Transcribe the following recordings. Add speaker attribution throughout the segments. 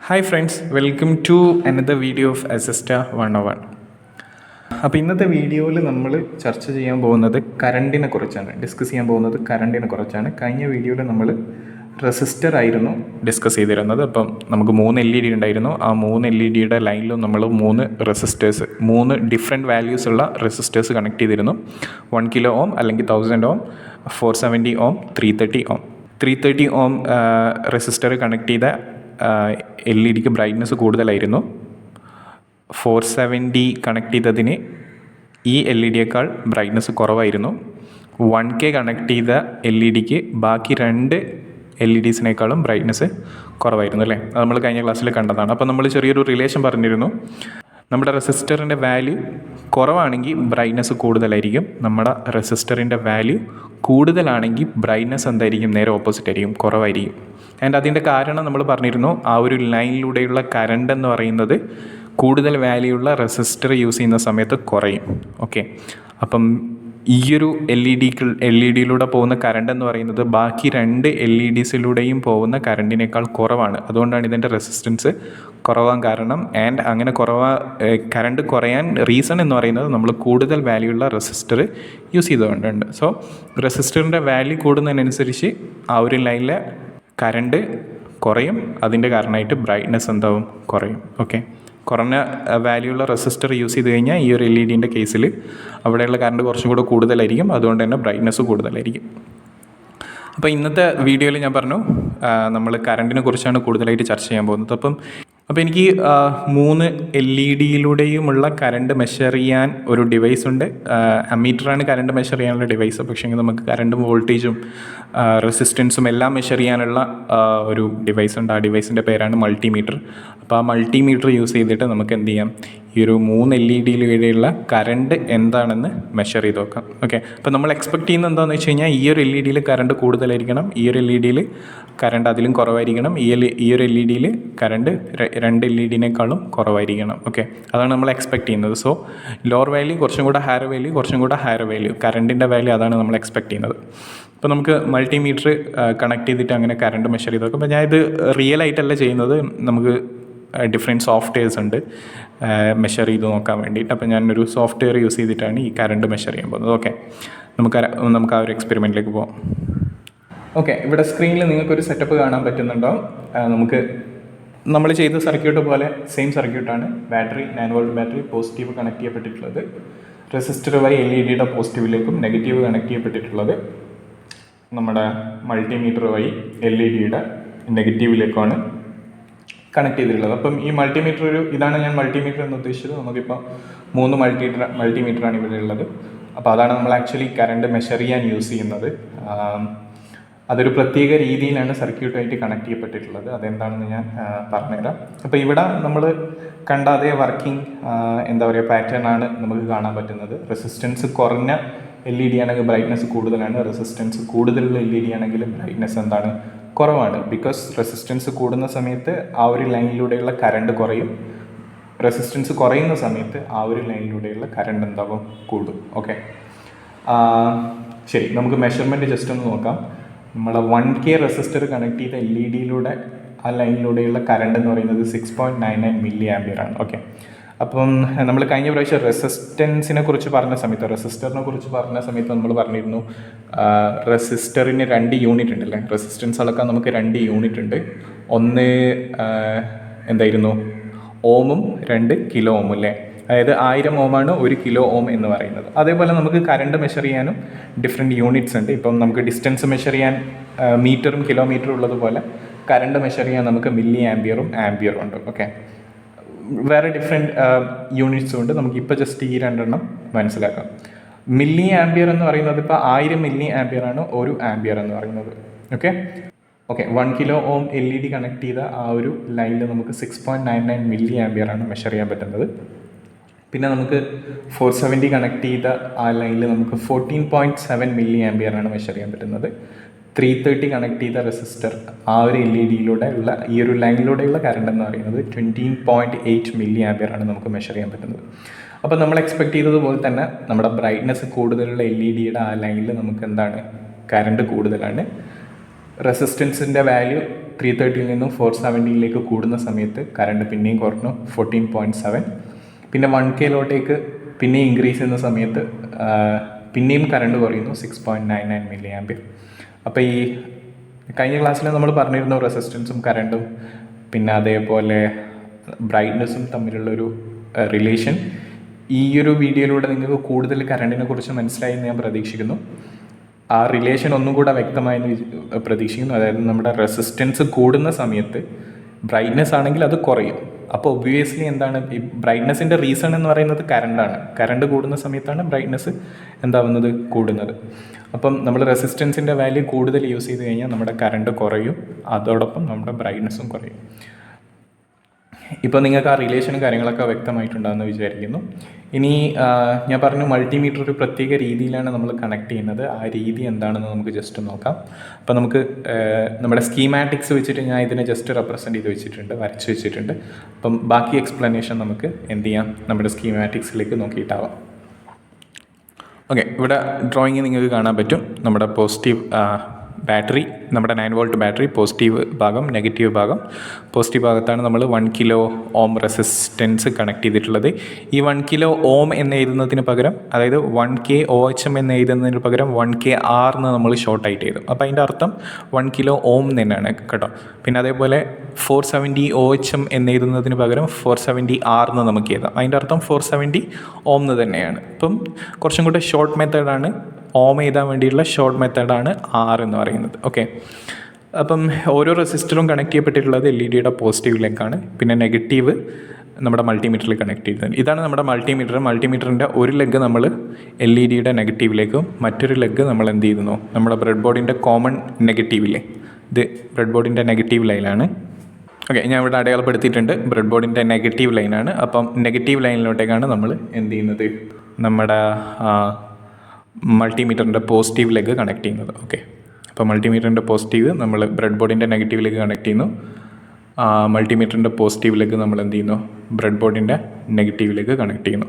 Speaker 1: Hi friends, welcome to another video of assister 101. അപ്പോൾ ഇന്നത്തെ വീഡിയോയിൽ നമ്മൾ ചർച്ച ചെയ്യാൻ പോകുന്നത് കറണ്ടിനെ കുറിച്ചാണ്, ഡിസ്കസ് ചെയ്യാൻ പോകുന്നത് കറണ്ടിനെ കുറിച്ചാണ്. കഴിഞ്ഞ വീഡിയോയിൽ നമ്മൾ റെസിസ്റ്റർ ആയിരുന്നു ഡിസ്കസ് ചെയ്തിരുന്നത്. അപ്പം നമുക്ക് 3 LED ഉണ്ടായിരുന്നു. ആ 3 LEDയുടെ ലൈനിലും നമ്മൾ 3 റെസിസ്റ്റേഴ്സ്, 3 ഡിഫറെൻറ്റ് വാല്യൂസ് ഉള്ള റെസിസ്റ്റേഴ്സ് കണക്ട് ചെയ്തിരുന്നു. 1 കിലോ ഓം അല്ലെങ്കിൽ 1000 ഓം, 470 ഓം, 330 ഓം. 330 ഓം റെസിസ്റ്റർ കണക്ട് ചെയ്ത LED ബ്രൈറ്റ്നസ് കൂടുതലായിരുന്നു. 470 കണക്ട് ചെയ്തതിന് ഈ LED ബ്രൈറ്റ്നസ് കുറവായിരുന്നു. 1K കണക്ട് ചെയ്ത LED ബാക്കി 2 LEDസിനേക്കാളും ബ്രൈറ്റ്നസ് കുറവായിരുന്നു അല്ലേ? അത് നമ്മൾ കഴിഞ്ഞ ക്ലാസ്സിൽ കണ്ടതാണ്. അപ്പോൾ നമ്മൾ ചെറിയൊരു റിലേഷൻ പറഞ്ഞിരുന്നു. നമ്മുടെ റെസിസ്റ്ററിൻ്റെ വാല്യൂ കുറവാണെങ്കിൽ ബ്രൈറ്റ്നസ് കൂടുതലായിരിക്കും. നമ്മുടെ റെസിസ്റ്ററിൻ്റെ വാല്യൂ കൂടുതലാണെങ്കിൽ ബ്രൈറ്റ്നസ് എന്തായിരിക്കും? നേരെ ഓപ്പോസിറ്റ് ആയിരിക്കും, കുറവായിരിക്കും. ആൻഡ് അതിൻ്റെ കാരണം നമ്മൾ പറഞ്ഞിരുന്നു, ആ ഒരു ലൈനിലൂടെയുള്ള കറണ്ട് എന്ന് പറയുന്നത് കൂടുതൽ വാല്യൂ ഉള്ള റെസിസ്റ്റർ യൂസ് ചെയ്യുന്ന സമയത്ത് കുറയും. ഓക്കെ, അപ്പം ഈ ഒരു LED പോകുന്ന കറണ്ട് എന്ന് പറയുന്നത് ബാക്കി 2 LEDസിലൂടെയും പോകുന്ന കറണ്ടിനേക്കാൾ കുറവാണ്. അതുകൊണ്ടാണ് ഇതിൻ്റെ റെസിസ്റ്റൻസ് കുറവാൻ കാരണം. ആൻഡ് അങ്ങനെ കറണ്ട് കുറയാൻ റീസൺ എന്ന് പറയുന്നത് നമ്മൾ കൂടുതൽ വാല്യൂ ഉള്ള റെസിസ്റ്റർ യൂസ് ചെയ്തുകൊണ്ടുണ്ട്. സോ റെസിസ്റ്ററിൻ്റെ വാല്യൂ കൂടുന്നതിനനുസരിച്ച് ആ ഒരു ലൈനിലെ കറണ്ട് കുറയും. അതിൻ്റെ കാരണമായിട്ട് ബ്രൈറ്റ്നസ് എന്താവും? കുറയും. ഓക്കെ, കുറഞ്ഞ വാല്യൂ ഉള്ള റെസിസ്റ്റർ യൂസ് ചെയ്ത് കഴിഞ്ഞാൽ ഈ ഒരു LEDൻ്റെ കേസിൽ അവിടെയുള്ള കറണ്ട് കുറച്ചും കൂടെ കൂടുതലായിരിക്കും. അതുകൊണ്ട് തന്നെ ബ്രൈറ്റ്നസ് കൂടുതലായിരിക്കും. അപ്പോൾ ഇന്നത്തെ വീഡിയോയിൽ ഞാൻ പറഞ്ഞു നമ്മൾ കറണ്ടിനെ കുറിച്ചാണ് കൂടുതലായിട്ട് ചർച്ച ചെയ്യാൻ പോകുന്നത്. അപ്പോൾ എനിക്ക് 3 LEDയിലൂടെയുമുള്ള കറണ്ട് മെഷർ ചെയ്യാൻ ഒരു ഡിവൈസ് ഉണ്ട്. അമ്മീറ്ററാണ് കറണ്ട് മെഷർ ചെയ്യാനുള്ള ഡിവൈസ്. പക്ഷേ നമുക്ക് കറണ്ടും വോൾട്ടേജും റെസിസ്റ്റൻസും എല്ലാം മെഷർ ചെയ്യാനുള്ള ഒരു ഡിവൈസ് ഉണ്ട്. ആ ഡിവൈസിൻ്റെ പേരാണ് മൾട്ടിമീറ്റർ. അപ്പോൾ ആ മൾട്ടിമീറ്റർ യൂസ് ചെയ്തിട്ട് നമുക്ക് എന്ത് ചെയ്യാം? ഈ ഒരു 3 LEDയിലൂടെയുള്ള കറണ്ട് എന്താണെന്ന് മെഷർ ചെയ്ത് നോക്കാം. ഓക്കെ, അപ്പോൾ നമ്മൾ എക്സ്പെക്ട് ചെയ്യുന്നത് എന്താണെന്ന് വെച്ച് കഴിഞ്ഞാൽ ഈ ഒരു LEDയിൽ കറണ്ട് കൂടുതലായിരിക്കണം, ഈ ഒരു LEDയിൽ കറണ്ട് അതിലും കുറവായിരിക്കണം, ഈ ഒരു LEDയിൽ കറണ്ട് 2 LEDനേക്കാളും കുറവായിരിക്കണം. ഓക്കെ, അതാണ് നമ്മൾ എക്സ്പെക്ട് ചെയ്യുന്നത്. സോ ലോവർ വാല്യൂ കുറച്ചും കൂടെ ഹയർ വാല്യൂ, കുറച്ചും കൂടെ ഹയർ വാല്യൂ, കറണ്ടിൻ്റെ വാല്യൂ അതാണ് നമ്മൾ എക്സ്പെക്ട് ചെയ്യുന്നത്. അപ്പോൾ നമുക്ക് മൾട്ടിമീറ്റർ കണക്ട് ചെയ്തിട്ട് അങ്ങനെ കറണ്ട് മെഷർ ചെയ്ത് നോക്കാം. അപ്പോൾ ഞാനിത് റിയൽ ആയിട്ടല്ല ചെയ്യുന്നത്, നമുക്ക് ഡിഫറെൻറ്റ് സോഫ്റ്റ്വെയർസ് ഉണ്ട് മെഷർ ചെയ്ത് നോക്കാൻ വേണ്ടിയിട്ട്. അപ്പോൾ ഞാനൊരു സോഫ്റ്റ്വെയർ യൂസ് ചെയ്തിട്ടാണ് ഈ കറണ്ട് മെഷർ ചെയ്യാൻ പോകുന്നത്. ഓക്കെ, നമുക്ക് ആ ഒരു എക്സ്പെരിമെൻറ്റിലേക്ക് പോകാം. ഓക്കെ, ഇവിടെ സ്ക്രീനിൽ നിങ്ങൾക്കൊരു സെറ്റപ്പ് കാണാൻ പറ്റുന്നുണ്ടോ? നമ്മൾ ചെയ്ത സർക്യൂട്ട് പോലെ സെയിം സർക്യൂട്ടാണ്. Battery 9 volt battery positive connect ചെയ്യപ്പെട്ടിട്ടുള്ളത്. റെസിസ്റ്റർ വഴി LEDയുടെ പോസിറ്റീവിലേക്കും നെഗറ്റീവ് കണക്ട് ചെയ്യപ്പെട്ടിട്ടുള്ളത് നമ്മുടെ മൾട്ടിമീറ്റർ വഴി LEDയുടെ നെഗറ്റീവിലേക്കുമാണ് കണക്ട് ചെയ്തിട്ടുള്ളത്. അപ്പം ഈ മൾട്ടിമീറ്റർ ഇതാണ് ഞാൻ മൾട്ടിമീറ്റർ എന്ന് ഉദ്ദേശിച്ചത്. നമുക്കിപ്പോൾ 3 മൾട്ടിമീറ്ററാണ് ഇവിടെ ഉള്ളത്. അപ്പോൾ അതാണ് നമ്മൾ ആക്ച്വലി കറണ്ട് മെഷർ ചെയ്യാൻ യൂസ് ചെയ്യുന്നത്. അതൊരു പ്രത്യേക രീതിയിലാണ് സർക്യൂട്ടായിട്ട് കണക്ട് ചെയ്യപ്പെട്ടിട്ടുള്ളത്. അതെന്താണെന്ന് ഞാൻ പറഞ്ഞുതരാം. അപ്പോൾ ഇവിടെ നമ്മൾ കണ്ട അതേ വർക്കിംഗ് പാറ്റേൺ ആണ് നമുക്ക് കാണാൻ പറ്റുന്നത്. റെസിസ്റ്റൻസ് കുറഞ്ഞ LED ആണെങ്കിൽ ബ്രൈറ്റ്നസ് കൂടുതലാണ്, റെസിസ്റ്റൻസ് കൂടുതലുള്ള LED ആണെങ്കിൽ ബ്രൈറ്റ്നസ് എന്താണ്? കുറവാണ്. ബിക്കോസ് റെസിസ്റ്റൻസ് കൂടുന്ന സമയത്ത് ആ ഒരു ലൈനിലൂടെയുള്ള കറണ്ട് കുറയും, റെസിസ്റ്റൻസ് കുറയുന്ന സമയത്ത് ആ ഒരു ലൈനിലൂടെയുള്ള കറണ്ട് എന്താകും? കൂടും. ഓക്കെ, ശരി, നമുക്ക് മെഷർമെൻറ്റ് ജസ്റ്റ് ഒന്ന് നോക്കാം. നമ്മളെ 1K റെസിസ്റ്റർ കണക്ട് ചെയ്ത LEDയിലൂടെ ആ ലൈനിലൂടെയുള്ള കറണ്ട് എന്ന് പറയുന്നത് 6.99 മില്ലി ആംപിയർ ആണ്. ഓക്കെ, അപ്പം നമ്മൾ കഴിഞ്ഞ പ്രാവശ്യം റെസിസ്റ്ററിനെ കുറിച്ച് പറഞ്ഞ സമയത്ത് നമ്മൾ പറഞ്ഞിരുന്നു റെസിസ്റ്ററിന് 2 യൂണിറ്റ് ഉണ്ടല്ലേ. റെസിസ്റ്റൻസ് അളക്കാൻ നമുക്ക് 2 യൂണിറ്റ് ഉണ്ട്. ഒന്ന് എന്തായിരുന്നു? ഓമും 2 കിലോ ഓമും അല്ലേ? അതായത് 1000 ഓമാണ് 1 കിലോ ഓം എന്ന് പറയുന്നത്. അതേപോലെ നമുക്ക് കറണ്ട് മെഷർ ചെയ്യാനും ഡിഫറെൻറ്റ് യൂണിറ്റ്സ് ഉണ്ട്. ഇപ്പം നമുക്ക് ഡിസ്റ്റൻസ് മെഷർ ചെയ്യാൻ മീറ്ററും കിലോമീറ്ററും ഉള്ളതുപോലെ കറണ്ട് മെഷർ ചെയ്യാൻ നമുക്ക് മില്ലി ആംപിയറും ആംപിയറും ഉണ്ട്. ഓക്കെ, വേറെ ഡിഫറെൻറ്റ് യൂണിറ്റ്സും ഉണ്ട്. നമുക്കിപ്പോൾ ജസ്റ്റ് ഈ 2 മനസ്സിലാക്കാം. മില്ലി ആംപിയർ എന്ന് പറയുന്നത് ഇപ്പോൾ 1000 മില്ലി ആംപിയർ ആണ് 1 ആംപിയർ എന്ന് പറയുന്നത്. Okay, 1 kilo ohm LED connect ചെയ്ത ആ ഒരു ലൈനിൽ നമുക്ക് 6.99 മില്ലി ആംപിയർ ആണ് മെഷർ ചെയ്യാൻ പറ്റുന്നത്. പിന്നെ നമുക്ക് 470 കണക്ട് ചെയ്ത ആ ലൈനിൽ നമുക്ക് 14.7 മില്ലി ആംപിയർ ആണ് മെഷർ ചെയ്യാൻ പറ്റുന്നത്. 330 കണക്ട് ചെയ്ത റെസിസ്റ്റർ ആ ഒരു LEDയിലൂടെ ഉള്ള ഈ ഒരു ലൈനിലൂടെയുള്ള കറണ്ട് എന്ന് പറയുന്നത് 20.8 മില്ലി ആംപിയർ ആണ് നമുക്ക് മെഷർ ചെയ്യാൻ പറ്റുന്നത്. അപ്പോൾ നമ്മൾ എക്സ്പെക്ട് ചെയ്തതുപോലെ തന്നെ നമ്മുടെ ബ്രൈറ്റ്നസ് കൂടുതലുള്ള LEDയുടെ ആ ലൈനിൽ നമുക്ക് എന്താണ്? കറണ്ട് കൂടുതലാണ്. റെസിസ്റ്റൻസിൻ്റെ വാല്യൂ 330 നിന്നും 470 കൂടുന്ന സമയത്ത് കറണ്ട് പിന്നെയും കുറഞ്ഞു 14.7. പിന്നെ 1K പിന്നെയും ഇൻക്രീസ് ചെയ്യുന്ന സമയത്ത് പിന്നെയും കറണ്ട് കുറയുന്നു 6.99 മില്ലി ആംപിയർ. അപ്പോൾ ഈ കഴിഞ്ഞ ക്ലാസ്സിൽ നമ്മൾ പറഞ്ഞിരുന്നു റെസിസ്റ്റൻസും കറണ്ടും പിന്നെ അതേപോലെ ബ്രൈറ്റ്നസ്സും തമ്മിലുള്ളൊരു റിലേഷൻ. ഈ ഒരു വീഡിയോയിലൂടെ നിങ്ങൾക്ക് കൂടുതൽ കറണ്ടിനെ കുറിച്ച് മനസ്സിലായി എന്ന് ഞാൻ പ്രതീക്ഷിക്കുന്നു. ആ റിലേഷൻ ഒന്നും കൂടെ വ്യക്തമായെന്ന് പ്രതീക്ഷിക്കുന്നു. അതായത് നമ്മുടെ റെസിസ്റ്റൻസ് കൂടുന്ന സമയത്ത് ബ്രൈറ്റ്നസ് ആണെങ്കിൽ അത് കുറയും. അപ്പോൾ ഒബ്വിയസ്ലി എന്താണ് ഈ ബ്രൈറ്റ്നസിൻ്റെ റീസൺ എന്ന് പറയുന്നത് കറണ്ടാണ്. കറണ്ട് കൂടുന്ന സമയത്താണ് ബ്രൈറ്റ്നസ് എന്താവുന്നത്, കൂടുന്നത്. അപ്പം നമ്മൾ റെസിസ്റ്റൻസിൻ്റെ വാല്യൂ കൂടുതൽ യൂസ് ചെയ്ത് കഴിഞ്ഞാൽ നമ്മുടെ കറണ്ട് കുറയും, അതോടൊപ്പം നമ്മുടെ ബ്രൈറ്റ്നസ്സും കുറയും. ഇപ്പോൾ നിങ്ങൾക്ക് ആ റിലേഷനും കാര്യങ്ങളൊക്കെ വ്യക്തമായിട്ടുണ്ടാകുമെന്ന് വിചാരിക്കുന്നു. ഇനി ഞാൻ പറഞ്ഞു മൾട്ടിമീറ്റർ ഒരു പ്രത്യേക രീതിയിലാണ് നമ്മൾ കണക്ട് ചെയ്യുന്നത്. ആ രീതി എന്താണെന്ന് നമുക്ക് ജസ്റ്റ് നോക്കാം. അപ്പോൾ നമുക്ക് നമ്മുടെ സ്കീമാറ്റിക്സ് വെച്ചിട്ട് ഞാൻ ഇതിനെ ജസ്റ്റ് റെപ്രസെൻറ്റ് ചെയ്ത് വെച്ചിട്ടുണ്ട്, വരച്ച് വെച്ചിട്ടുണ്ട്. അപ്പം ബാക്കി എക്സ്പ്ലനേഷൻ നമുക്ക് എന്ത് ചെയ്യാം, നമ്മുടെ സ്കീമാറ്റിക്സിലേക്ക് നോക്കിയിട്ടാവാം. ഓക്കെ, ഇവിടെ ഡ്രോയിങ് നിങ്ങൾക്ക് കാണാൻ പറ്റും. നമ്മുടെ പോസിറ്റീവ് ബാറ്ററി, നമ്മുടെ 9 വോൾട്ട് ബാറ്ററി, പോസിറ്റീവ് ഭാഗം, നെഗറ്റീവ് ഭാഗം. പോസിറ്റീവ് ഭാഗത്താണ് നമ്മൾ 1 കിലോ ഓം റെസിസ്റ്റൻസ് കണക്ട് ചെയ്തിട്ടുള്ളത്. ഈ 1 കിലോ ഓം എന്ന് എഴുതുന്നതിന് പകരം, അതായത് 1K OHM എന്ന് എഴുതുന്നതിന് പകരം 1KR എന്ന് നമ്മൾ ഷോർട്ടായിട്ട് എഴുതും. അപ്പോൾ അതിൻ്റെ അർത്ഥം 1 കിലോ ഓം തന്നെയാണ് കേട്ടോ. പിന്നെ അതേപോലെ 470 OHM എന്ന് എഴുതുന്നതിന് പകരം 470R എന്ന് നമുക്ക് എഴുതാം. അതിൻ്റെ അർത്ഥം 470 ഓം എന്ന് തന്നെയാണ്. അപ്പം കുറച്ചും കൂടെ ഷോർട്ട് മെത്തേഡാണ്, ഓം എഴുതാൻ വേണ്ടിയിട്ടുള്ള ഷോർട്ട് മെത്തേഡാണ് R എന്ന് പറയുന്നത്. ഓക്കെ, അപ്പം ഓരോ റെസിസ്റ്ററും കണക്ട് ചെയ്യപ്പെട്ടിട്ടുള്ളത് LED പോസിറ്റീവിലേക്കാണ്. പിന്നെ നെഗറ്റീവ് നമ്മുടെ മൾട്ടിമീറ്ററിൽ കണക്ട് ചെയ്തത്. ഇതാണ് നമ്മുടെ മൾട്ടിമീറ്റർ. മൾട്ടിമീറ്ററിൻ്റെ ഒരു ലെഗ് നമ്മൾ LED നെഗറ്റീവിലേക്കും മറ്റൊരു ലെഗ് നമ്മൾ എന്ത് ചെയ്യുന്നു, നമ്മുടെ ബ്രെഡ് ബോർഡിൻ്റെ കോമൺ നെഗറ്റീവില്ലേ, ഇത് ബ്രെഡ് ബോർഡിൻ്റെ നെഗറ്റീവ് ലൈനാണ്. ഓക്കെ, ഞാൻ ഇവിടെ അടയാളപ്പെടുത്തിയിട്ടുണ്ട്, ബ്രെഡ് ബോർഡിൻ്റെ നെഗറ്റീവ് ലൈനാണ്. അപ്പം നെഗറ്റീവ് ലൈനിലോട്ടേക്കാണ് നമ്മൾ എന്ത് ചെയ്യുന്നത്, നമ്മുടെ മൾട്ടിമീറ്ററിൻ്റെ പോസിറ്റീവ് ലെഗ് കണക്ട് ചെയ്യുന്നത്. ഓക്കെ, അപ്പോൾ മൾട്ടിമീറ്ററിൻ്റെ പോസിറ്റീവ് നമ്മൾ ബ്രെഡ് ബോർഡിൻ്റെ നെഗറ്റീവിലേക്ക് കണക്ട് ചെയ്യുന്നു. മൾട്ടിമീറ്ററിൻ്റെ പോസിറ്റീവ് ലെഗ് നമ്മൾ എന്ത് ചെയ്യുന്നു, ബ്രെഡ് ബോർഡിൻ്റെ നെഗറ്റീവിലേക്ക് കണക്ട് ചെയ്യുന്നു.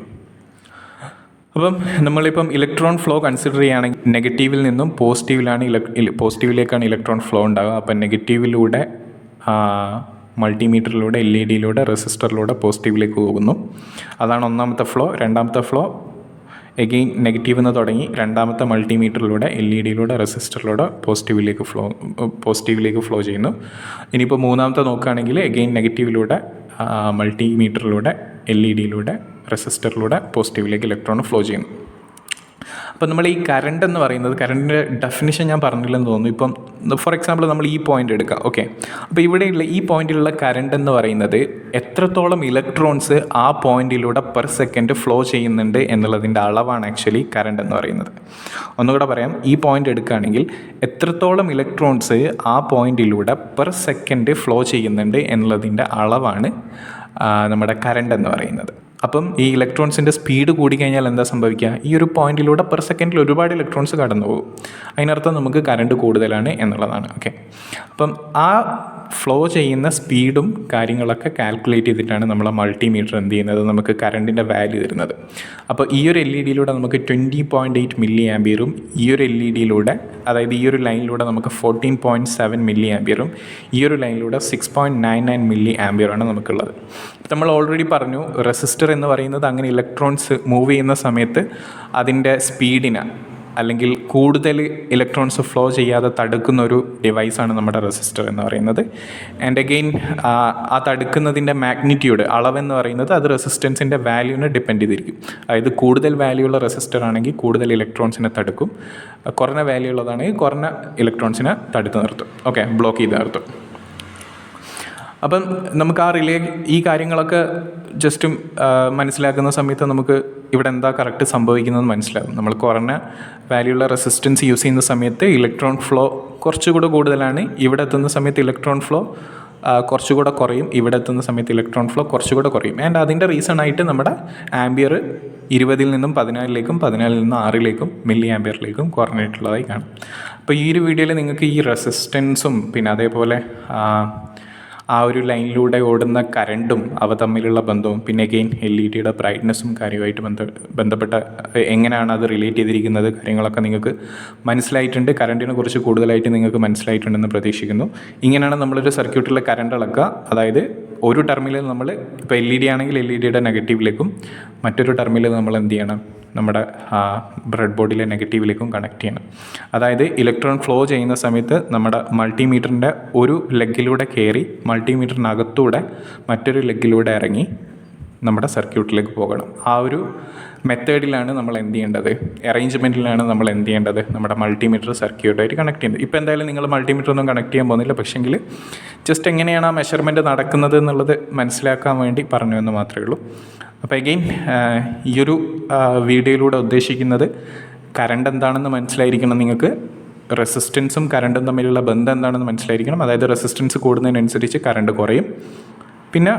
Speaker 1: അപ്പം നമ്മളിപ്പം ഇലക്ട്രോൺ ഫ്ലോ കൺസിഡർ ചെയ്യുകയാണെങ്കിൽ നെഗറ്റീവിൽ നിന്നും പോസിറ്റീവിലേക്കാണ് ഇലക്ട്രോൺ ഫ്ലോ ഉണ്ടാകുക. അപ്പം നെഗറ്റീവിലൂടെ മൾട്ടിമീറ്ററിലൂടെ LED റെസിസ്റ്ററിലൂടെ പോസിറ്റീവിലേക്ക് പോകുന്നു. അതാണ് ഒന്നാമത്തെ ഫ്ലോ. രണ്ടാമത്തെ ഫ്ലോ എഗെയിൻ നെഗറ്റീവ് എന്ന് തുടങ്ങി രണ്ടാമത്തെ മൾട്ടിമീറ്ററിലൂടെ LED റെസിസ്റ്ററിലൂടെ പോസിറ്റീവിലേക്ക് ഫ്ലോ ചെയ്യുന്നു. ഇനിയിപ്പോൾ മൂന്നാമത്തെ നോക്കുകയാണെങ്കിൽ എഗെയിൻ നെഗറ്റീവിലൂടെ മൾട്ടിമീറ്ററിലൂടെ LED റെസിസ്റ്ററിലൂടെ പോസിറ്റീവിലേക്ക് ഇലക്ട്രോൺ ഫ്ലോ ചെയ്യുന്നു. അപ്പം നമ്മൾ ഈ കറണ്ട് എന്ന് പറയുന്നത്, കറണ്ടിൻ്റെ ഡെഫിനിഷൻ ഞാൻ പറഞ്ഞില്ലെന്ന് തോന്നുന്നു. ഇപ്പം ഫോർ എക്സാമ്പിൾ നമ്മൾ ഈ പോയിൻ്റ് എടുക്കാം. ഓക്കെ, അപ്പോൾ ഇവിടെയുള്ള ഈ പോയിന്റിലുള്ള കറണ്ട് എന്ന് പറയുന്നത് എത്രത്തോളം ഇലക്ട്രോൺസ് ആ പോയിന്റിലൂടെ പെർ സെക്കൻഡ് ഫ്ലോ ചെയ്യുന്നുണ്ട് എന്നുള്ളതിൻ്റെ അളവാണ് ആക്ച്വലി കറണ്ട് എന്ന് പറയുന്നത്. ഒന്നുകൂടെ പറയാം, ഈ പോയിന്റ് എടുക്കുകയാണെങ്കിൽ എത്രത്തോളം ഇലക്ട്രോൺസ് ആ പോയിന്റിലൂടെ പെർ സെക്കൻഡ് ഫ്ലോ ചെയ്യുന്നുണ്ട് എന്നുള്ളതിൻ്റെ അളവാണ് നമ്മുടെ കറണ്ട് എന്ന് പറയുന്നത്. അപ്പം ഈ ഇലക്ട്രോൺസിൻ്റെ സ്പീഡ് കൂടിക്കഴിഞ്ഞാൽ എന്താ സംഭവിക്കുക, ഈ ഒരു പോയിന്റിലൂടെ പെർ സെക്കൻഡിൽ ഒരുപാട് ഇലക്ട്രോൺസ് കടന്നു പോകും. അതിനർത്ഥം നമുക്ക് കറണ്ട് കൂടുതലാണ് എന്നുള്ളതാണ്. ഓക്കെ, അപ്പം ആ ഫ്ലോ ചെയ്യുന്ന സ്പീഡും കാര്യങ്ങളൊക്കെ കാൽക്കുലേറ്റ് ചെയ്തിട്ടാണ് നമ്മൾ മൾട്ടിമീറ്റർ എന്ത് ചെയ്യുന്നത്, നമുക്ക് കറണ്ടിൻ്റെ വാല്യൂ തരുന്നത്. അപ്പോൾ ഈ ഒരു LED നമുക്ക് 20.8 മില്ലി ആംപിയറും, ഈ ഒരു LED അതായത് ഈ ഒരു ലൈനിലൂടെ നമുക്ക് 14.7 മില്ലി ആംപിയറും, ഈ ഒരു ലൈനിലൂടെ 6.99 മില്ലി ആംപിയറാണ് നമുക്കുള്ളത്. നമ്മൾ ഓൾറെഡി പറഞ്ഞു, റെസിസ്റ്റർ എന്ന് പറയുന്നത് അങ്ങനെ ഇലക്ട്രോൺസ് മൂവ് ചെയ്യുന്ന സമയത്ത് അതിൻ്റെ സ്പീഡിനെ അല്ലെങ്കിൽ കൂടുതൽ ഇലക്ട്രോൺസ് ഫ്ലോ ചെയ്യാതെ തടുക്കുന്ന ഒരു ഡിവൈസാണ് നമ്മുടെ റെസിസ്റ്റർ എന്ന് പറയുന്നത്. ആൻഡ് അഗെയിൻ ആ തടുക്കുന്നതിൻ്റെ മാഗ്നിറ്റ്യൂഡ്, അളവെന്ന് പറയുന്നത് അത് റെസിസ്റ്റൻസിൻ്റെ വാല്യൂവിനെ ഡിപ്പെൻഡ് ചെയ്തിരിക്കും. അതായത് കൂടുതൽ വാല്യൂ ഉള്ള റെസിസ്റ്റർ ആണെങ്കിൽ കൂടുതൽ ഇലക്ട്രോൺസിനെ തടുക്കും, കുറഞ്ഞ വാല്യൂ ഉള്ളതാണെങ്കിൽ കുറഞ്ഞ ഇലക്ട്രോൺസിനെ തടുത്ത് നിർത്തും. ഓക്കെ, ബ്ലോക്ക് ചെയ്ത് നിർത്തും. അപ്പം നമുക്ക് ഈ കാര്യങ്ങളൊക്കെ ജസ്റ്റ് മനസ്സിലാക്കുന്ന സമയത്ത് നമുക്ക് ഇവിടെ എന്താ കറക്റ്റ് സംഭവിക്കുന്നതെന്ന് മനസ്സിലാകും. നമ്മൾ കുറഞ്ഞ വാല്യൂള്ള റെസിസ്റ്റൻസ് യൂസ് ചെയ്യുന്ന സമയത്ത് ഇലക്ട്രോൺ ഫ്ലോ കുറച്ചുകൂടെ കൂടുതലാണ്, ഇവിടെ എത്തുന്ന സമയത്ത് ഇലക്ട്രോൺ ഫ്ലോ കുറച്ചുകൂടെ കുറയും, ഇവിടെ എത്തുന്ന സമയത്ത് ഇലക്ട്രോൺ ഫ്ലോ കുറച്ചുകൂടെ കുറയും. ആൻഡ് അതിൻ്റെ റീസൺ ആയിട്ട് നമ്മുടെ ആംബിയർ 20 നിന്നും 14 14 നിന്നും 6 മില്ലി ആംബിയറിലേക്കും കുറഞ്ഞിട്ടുള്ളതായി കാണും. അപ്പോൾ ഈ ഒരു വീഡിയോയിൽ നിങ്ങൾക്ക് ഈ റെസിസ്റ്റൻസും പിന്നെ അതേപോലെ ആ ഒരു ലൈനിലൂടെ ഓടുന്ന കറണ്ടും അവ തമ്മിലുള്ള ബന്ധവും പിന്നെ അഗെയിൻ LED-യുടെ ബ്രൈറ്റ്നസ്സും കാര്യമായിട്ട് ബന്ധപ്പെട്ട എങ്ങനെയാണ് അത് റിലേറ്റ് ചെയ്തിരിക്കുന്നത് കാര്യങ്ങളൊക്കെ നിങ്ങൾക്ക് മനസ്സിലായിട്ടുണ്ട്. കറണ്ടിനെ കുറിച്ച് കൂടുതലായിട്ട് നിങ്ങൾക്ക് മനസ്സിലായിട്ടുണ്ടെന്ന് പ്രതീക്ഷിക്കുന്നു. ഇങ്ങനെയാണ് നമ്മളൊരു സർക്യൂട്ടിലെ കറണ്ട് അളക്കുക. അതായത് ഒരു ടെർമിനൽ നമ്മൾ ഇപ്പോൾ LED ആണെങ്കിൽ LED-യുടെ നെഗറ്റീവിലേക്കും മറ്റൊരു ടെർമിനൽ നമ്മൾ എന്ത് ചെയ്യണം, നമ്മുടെ ബ്രെഡ് ബോർഡിലെ നെഗറ്റീവിലേക്കും കണക്ട് ചെയ്യണം. അതായത് ഇലക്ട്രോൺ ഫ്ലോ ചെയ്യുന്ന സമയത്ത് നമ്മുടെ മൾട്ടിമീറ്ററിൻ്റെ ഒരു ലെഗിലൂടെ കയറി മൾട്ടിമീറ്ററിനകത്തൂടെ മറ്റൊരു ലെഗിലൂടെ ഇറങ്ങി നമ്മുടെ സർക്യൂട്ടിലേക്ക് പോകണം. ആ ഒരു മെത്തേഡിലാണ് നമ്മൾ എന്ത് ചെയ്യേണ്ടത്, അറേഞ്ച്മെൻറ്റിലാണ് നമ്മൾ എന്ത് ചെയ്യേണ്ടത്, നമ്മുടെ മൾട്ടിമീറ്റർ സർക്യൂട്ടായിട്ട് കണക്ട് ചെയ്യുന്നത്. ഇപ്പോൾ എന്തായാലും നിങ്ങൾ മൾട്ടിമീറ്റർ ഒന്നും കണക്ട് ചെയ്യാൻ പോകുന്നില്ല, പക്ഷേങ്കിൽ ജസ്റ്റ് എങ്ങനെയാണ് ആ മെഷർമെൻറ്റ് നടക്കുന്നത് എന്നുള്ളത് മനസ്സിലാക്കാൻ വേണ്ടി പറഞ്ഞു എന്ന് മാത്രമേ ഉള്ളൂ. അപ്പോൾ അഗെയിൻ ഈ ഒരു വീഡിയോയിലൂടെ ഉദ്ദേശിക്കുന്നത് കറണ്ട് എന്താണെന്ന് മനസ്സിലായിരിക്കണം നിങ്ങൾക്ക്, റെസിസ്റ്റൻസും കറണ്ടും തമ്മിലുള്ള ബന്ധം എന്താണെന്ന് മനസ്സിലായിരിക്കണം. അതായത് റെസിസ്റ്റൻസ് കൂടുന്നതിനനുസരിച്ച് കറണ്ട് കുറയും. പിന്നെ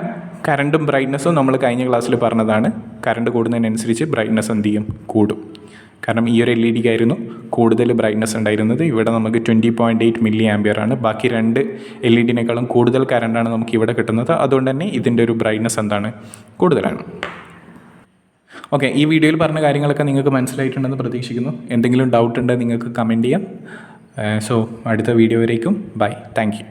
Speaker 1: കറണ്ടും ബ്രൈറ്റ്നസ്സും നമ്മൾ കഴിഞ്ഞ ക്ലാസ്സിൽ പറഞ്ഞതാണ്, കറണ്ട് കൂടുന്നതിനനുസരിച്ച് ബ്രൈറ്റ്നസ് എന്ത് ചെയ്യും, കൂടും. കാരണം ഈ ഒരു LED-ക്കായിരുന്നു കൂടുതൽ ബ്രൈറ്റ്നസ് ഉണ്ടായിരുന്നത്. ഇവിടെ നമുക്ക് 20.8 മില്ലി ആംപിയർ ആണ്. ബാക്കി രണ്ട് LED-നേക്കാളും കൂടുതൽ കറണ്ടാണ് നമുക്ക് ഇവിടെ കിട്ടുന്നത്. അതുകൊണ്ട് തന്നെ ഇതിൻ്റെ ഒരു ബ്രൈറ്റ്നസ് എന്താണ്, കൂടുതലാണ്. ഓക്കെ, ഈ വീഡിയോയിൽ പറഞ്ഞ കാര്യങ്ങളൊക്കെ നിങ്ങൾക്ക് മനസ്സിലായിട്ടുണ്ടെന്ന് പ്രതീക്ഷിക്കുന്നു. എന്തെങ്കിലും ഡൗട്ട് ഉണ്ടെങ്കിൽ നിങ്ങൾക്ക് കമൻറ്റ് ചെയ്യാം. സോ അടുത്ത വീഡിയോ വരേക്കും ബൈ, താങ്ക് യു.